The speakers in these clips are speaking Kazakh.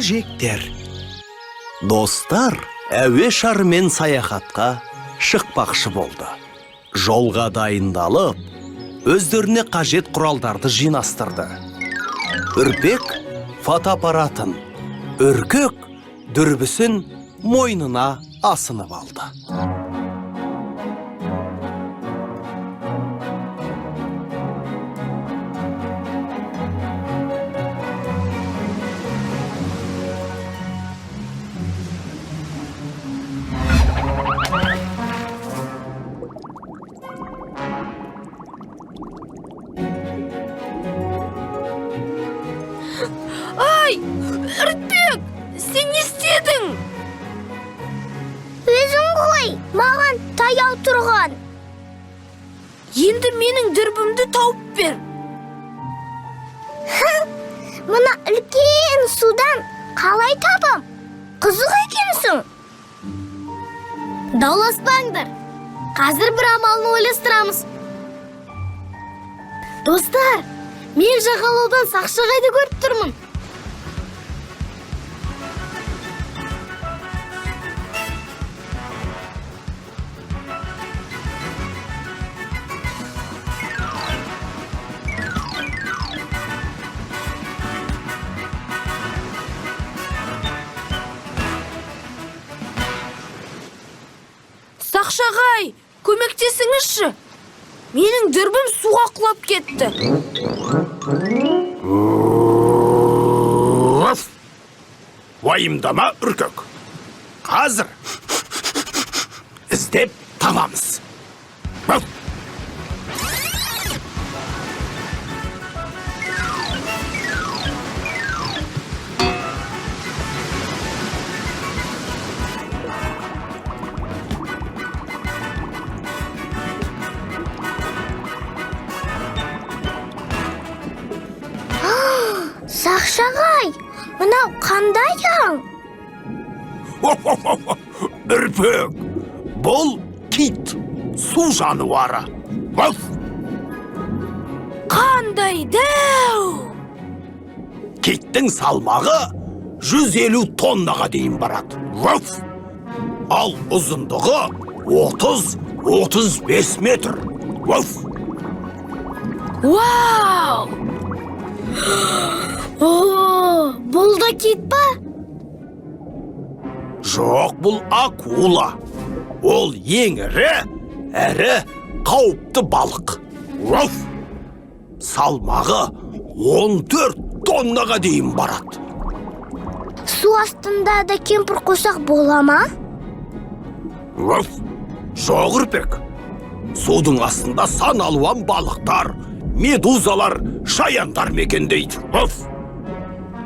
жектер. Достар әуе шарымен саяхатқа шықпақшы болды. Жолға дайындалып, өздеріне қажет құралдарды жинастырды. Үрпек фотоаппаратын, үркек дүрбісін мойнына асынып алды. Ай, Үрпек, сен не істедің? Өзің ғой, маған таяу тұрған. Енді менің дүрбімді тауып бер. Мына үлкен судан қалай табам? Қызық екенсің. Дауласпаңдар. Қазір бір амалын ойластырамыз. Достар, мен жағалаудан Сақшағайды көріп тұрмын. Сақшағай, көмектесіңізші. Менің дүрбім суға құлап кетті. Уайымдама, үркек. Қазір іздеп табамыз. Сақшағай, мынау қандай аң? Үрпек, бұл кит, су жануары. Қандай дәу! Киттің салмағы 150 тоннаға дейін барады. Ал ұзындығы 30-35 метр. Вау! О, бұл да кит па? Жоқ, бұл акула. Ол ең әрі қауіпті балық. Салмағы 14 тоннаға дейін барады. Су астында да кемпір қосақ бола ма? Жоқ, үрпек. Судың астында сан алуан балықтар, медузалар, шаяндар мекендейді.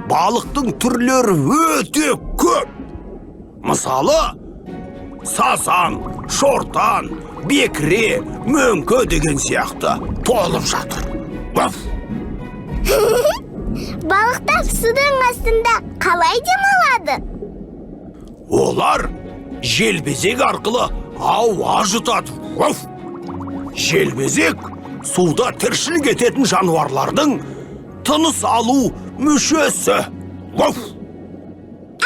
Балықтың түрлері өте көп. Мысалы, сазан, шортан, бекіре, мөңке деген сияқты толып жатыр. Балықтар судың астында қалай демалады? Олар желбезек арқылы ауа жұтады. Желбезек суда тіршілік ететін жануарлардың тыныс алу мүшесі.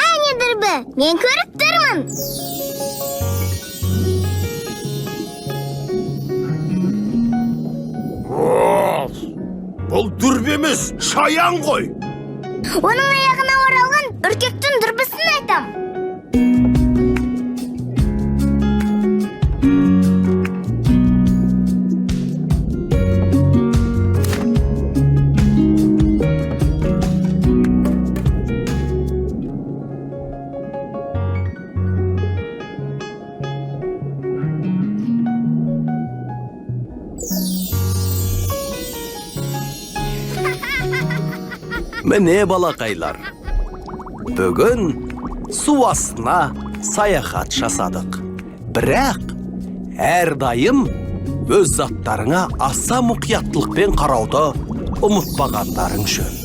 Әне дүрбі, мен көріп тұрмын. Бұл дүрбі емес, шаян ғой. Оның аяғына оралған үркектің дүрбісін айтам. Міне балақайлар, бүгін су астына саяхат жасадық. Бірақ әрдайым өз заттарыңа аса мұқияттылықпен қарауды ұмытпағандарың жөн.